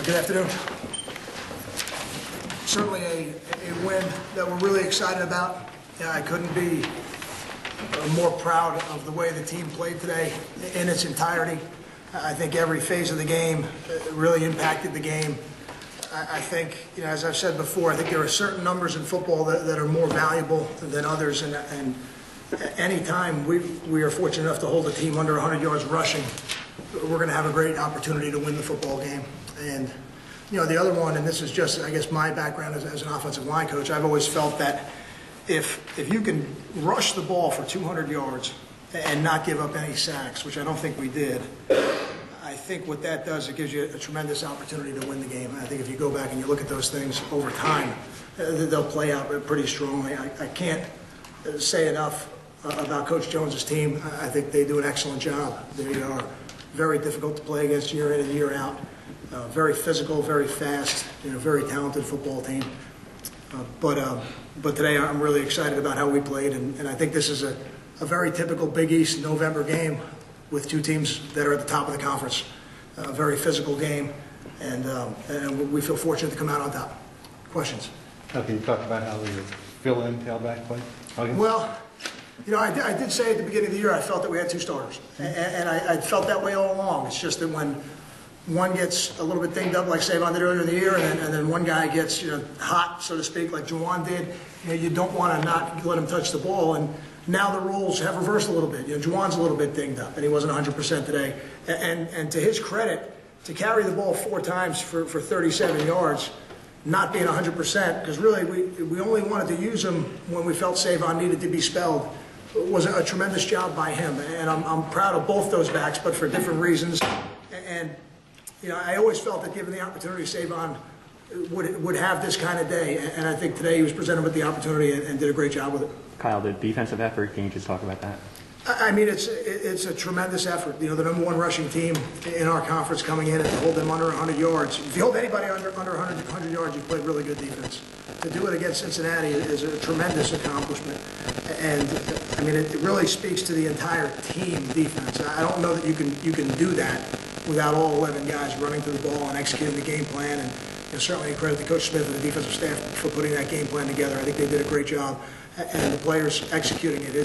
Good afternoon. Certainly a win that we're really excited about. I couldn't be more proud of the way the team played today in its entirety. I think every phase of the game really impacted the game. I think, as I've said before, I think there are certain numbers in football that are more valuable than others, and any time we are fortunate enough to hold a team under 100 yards rushing, we're going to have a great opportunity to win the football game. And the other one, and this is just, I guess, my background as an offensive line coach, I've always felt that if you can rush the ball for 200 yards and not give up any sacks, which I don't think we did, I think what that does, it gives you a tremendous opportunity to win the game. I think if you go back and you look at those things over time, they'll play out pretty strongly. I can't say enough about Coach Jones's team. I think they do an excellent job. They are very difficult to play against year in and year out. Very physical, very fast, very talented football team. But today I'm really excited about how we played, and I think this is a very typical Big East November game with two teams that are at the top of the conference. A very physical game, and we feel fortunate to come out on top. Questions? Can you talk about how the fill-in tailback played? Well, I did say at the beginning of the year I felt that we had two starters, and I felt that way all along. It's just that when one gets a little bit dinged up like Savon did earlier in the year, and then one guy gets hot, so to speak, like Juwan did, you don't want to not let him touch the ball. And now the roles have reversed a little bit. Juwan's a little bit dinged up, and he wasn't 100% today. And to his credit, to carry the ball 4 times for 37 yards, not being 100%, because really we only wanted to use him when we felt Savon needed to be spelled, was a tremendous job by him. And I'm proud of both those backs, but for different reasons. And I always felt that given the opportunity, Savon would have this kind of day, and I think today he was presented with the opportunity and did a great job with it. Kyle, the defensive effort, can you just talk about that? I mean, it's a tremendous effort. The number one rushing team in our conference coming in and to hold them under 100 yards. If you hold anybody under 100 yards, you played really good defense. To do it against Cincinnati is a tremendous accomplishment. And, I mean, it really speaks to the entire team defense. I don't know that you can do that without all 11 guys running to the ball and executing the game plan. And certainly credit to Coach Smith and the defensive staff for putting that game plan together. I think they did a great job, and the players executing it.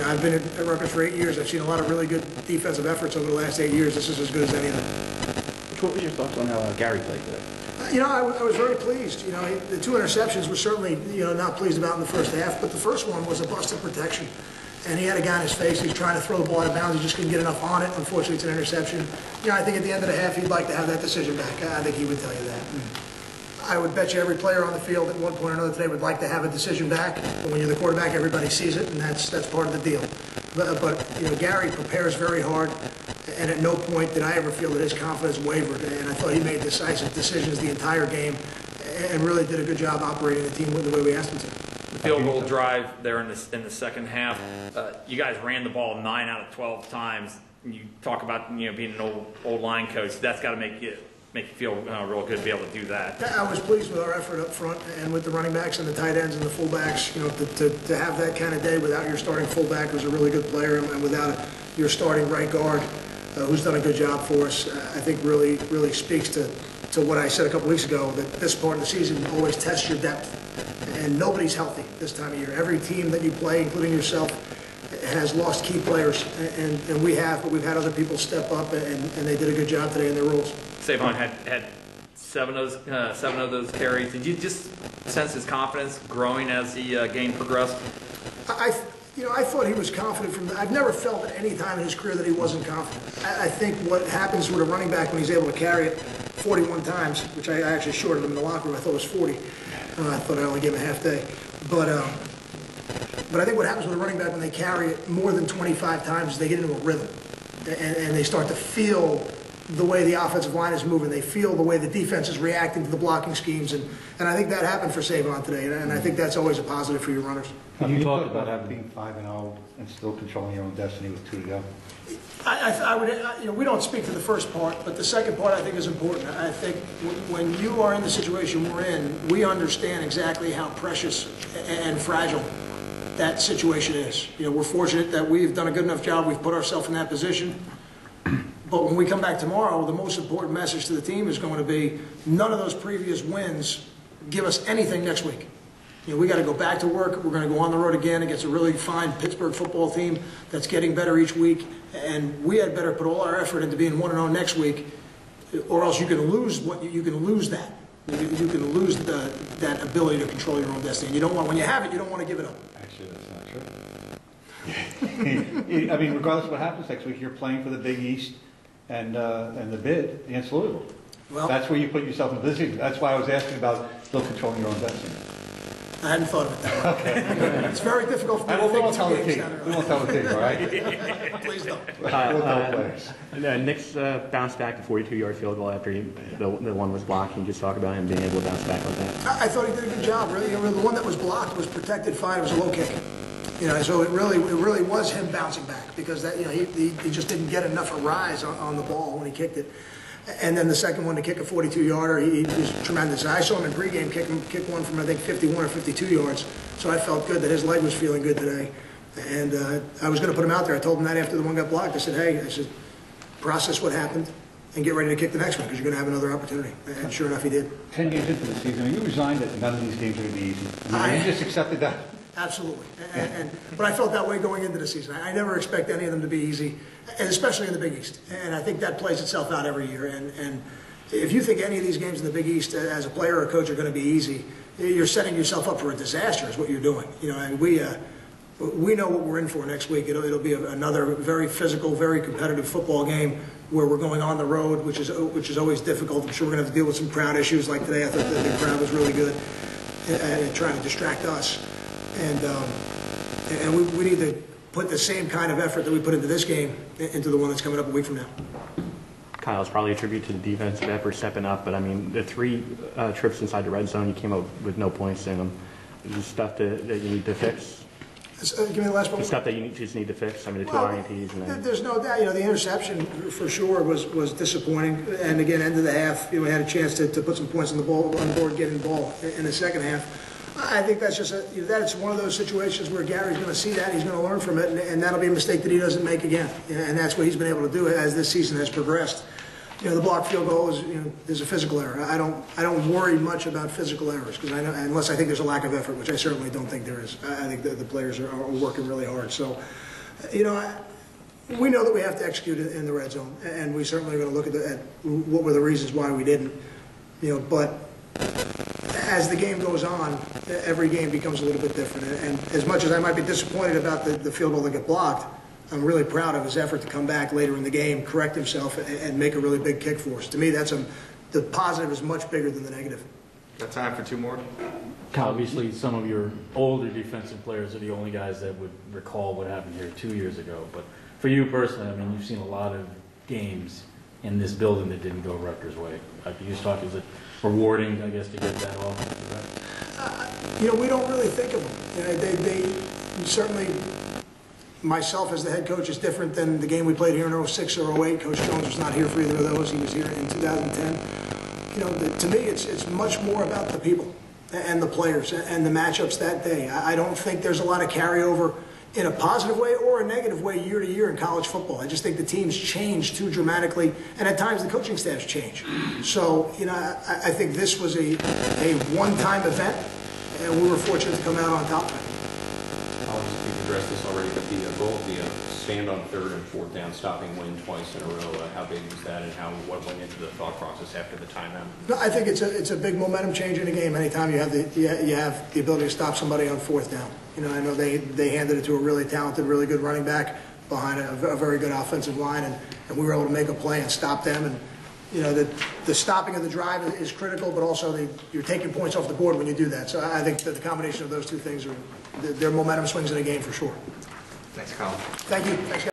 I've been at Rutgers for 8 years. I've seen a lot of really good defensive efforts over the last 8 years. This is as good as any of them. What was your thoughts on how Gary played today? I was very pleased. The 2 interceptions were certainly not pleased about in the first half, but the first one was a busted protection. And he had a guy in his face. He's trying to throw the ball out of bounds. He just couldn't get enough on it. Unfortunately, it's an interception. I think at the end of the half, he'd like to have that decision back. I think he would tell you that. I would bet you every player on the field at one point or another today would like to have a decision back. But when you're the quarterback, everybody sees it, and that's part of the deal. But Gary prepares very hard, and at no point did I ever feel that his confidence wavered. And I thought he made decisive decisions the entire game, and really did a good job operating the team the way we asked him to. The field goal drive there in the second half, you guys ran the ball 9 out of 12 times. You talk about being an old line coach. That's got to make you feel real good to be able to do that. I was pleased with our effort up front and with the running backs and the tight ends and the fullbacks. To have that kind of day without your starting fullback who's a really good player and without your starting right guard who's done a good job for us, I think really speaks to what I said a couple weeks ago, that this part of the season always tests your depth. And nobody's healthy this time of year. Every team that you play, including yourself, has lost key players, and we have, but we've had other people step up, and they did a good job today in their roles. Savon had 7 of those carries. Did you just sense his confidence growing as the game progressed? I thought he was confident I've never felt at any time in his career that he wasn't confident. I think what happens with a running back when he's able to carry it 41 times, which I actually shorted him in the locker room. I thought it was 40. I thought I only gave him a half day. But I think what happens with a running back when they carry it more than 25 times is they get into a rhythm. And they start to feel the way the offensive line is moving. They feel the way the defense is reacting to the blocking schemes. And I think that happened for Savon today. And I think that's always a positive for your runners. You talked about being 5-0 and still controlling your own destiny with 2 to go. We don't speak to the first part, but the second part I think is important. I think when you are in the situation we're in, we understand exactly how precious and fragile that situation is. We're fortunate that we've done a good enough job. We've put ourselves in that position. But when we come back tomorrow, the most important message to the team is going to be none of those previous wins give us anything next week. You know, we got to go back to work. We're going to go on the road again against a really fine Pittsburgh football team that's getting better each week. And we had better put all our effort into being 1-0 next week, or else you can lose that. You can lose that ability to control your own destiny. You don't want, when you have it, you don't want to give it up. Actually, that's not true. I mean, regardless of what happens next week, you're playing for the Big East and the bid against Louisville. Well, That's where you put yourself in position. That's why I was asking about still controlling your own destiny. I hadn't thought of it that way. Okay. It's very difficult for me to We think won't tell the two games team. down We won't tell the team, all right? Please don't. We'll tell players. Nick's bounced back the 42-yard field goal after the one was blocked. Can you just talk about him being able to bounce back like that? I thought he did a good job, really. You know, the one that was blocked was protected fine. It was a low kick. You know, so it really was him bouncing back because that, you know, he just didn't get enough of a rise on the ball when he kicked it. And then the second one to kick a 42-yarder, he was tremendous. I saw him in pregame kick one from I think 51 or 52 yards. So I felt good that his leg was feeling good today. And I was going to put him out there. I told him that after the one got blocked. I said, hey, process what happened and get ready to kick the next one because you're going to have another opportunity. And sure enough, he did. 10 games into the season, you resigned that none of these games are going to be easy. You just accepted that. Absolutely. But I felt that way going into the season. I never expect any of them to be easy, and especially in the Big East. And I think that plays itself out every year. And if you think any of these games in the Big East as a player or a coach are going to be easy, you're setting yourself up for a disaster is what you're doing. You know, and we know what we're in for next week. It'll be another very physical, very competitive football game where we're going on the road, which is always difficult. I'm sure we're going to have to deal with some crowd issues like today. I thought the crowd was really good and trying to distract us. And we need to put the same kind of effort that we put into this game into the one that's coming up a week from now. Kyle, it's probably a tribute to the defensive effort stepping up, but I mean, the 3 trips inside the red zone, you came up with no points in them. Is this stuff that you need to fix? Give me the last one. The stuff that you just need to fix? I mean, the 2 Well, INTs and then... There's no doubt. You know, the interception for sure was disappointing. And again, end of the half, you know, we had a chance to put some points on the board, getting the ball in the second half. I think that's just that's one of those situations where Gary's going to see that, he's going to learn from it, and that'll be a mistake that he doesn't make again. And that's what he's been able to do as this season has progressed. You know, the blocked field goal is, you know, there's a physical error. I don't worry much about physical errors because I know, unless I think there's a lack of effort, which I certainly don't think there is. I think the players are working really hard. So, you know, we know that we have to execute in the red zone, and we certainly are going to look at what were the reasons why we didn't. You know, but as the game goes on, every game becomes a little bit different. And as much as I might be disappointed about the field goal that got blocked, I'm really proud of his effort to come back later in the game, correct himself, and make a really big kick for us. To me, the positive is much bigger than the negative. Got time for 2 more? Obviously, some of your older defensive players are the only guys that would recall what happened here 2 years ago. But for you personally, I mean, you've seen a lot of games in this building that didn't go Rutgers' way. Like you just talked, is it rewarding, I guess, to get that off? You know, we don't really think of them. You know, they certainly, myself as the head coach is different than the game we played here in 06 or 08. Coach Jones was not here for either of those. He was here in 2010. You know, to me, it's much more about the people and the players and the matchups that day. I don't think there's a lot of carryover in a positive way or a negative way year to year in college football. I just think the teams change too dramatically, and at times the coaching staffs change. So, you know, I think this was a one-time event, and we were fortunate to come out on top of it. Obviously, you've addressed this already, but the goal of the stand on 3rd and 4th down, stopping Wynn twice in a row, how big was that, and what went into the thought process after the timeout? No, I think it's a big momentum change in a game. Anytime you have the ability to stop somebody on 4th down. You know, I know they handed it to a really talented, really good running back behind a very good offensive line, and we were able to make a play and stop them. And you know, the stopping of the drive is critical, but also you're taking points off the board when you do that. So I think that the combination of those two things they're momentum swings in a game for sure. Thanks, Colin. Thank you. Thanks, guys.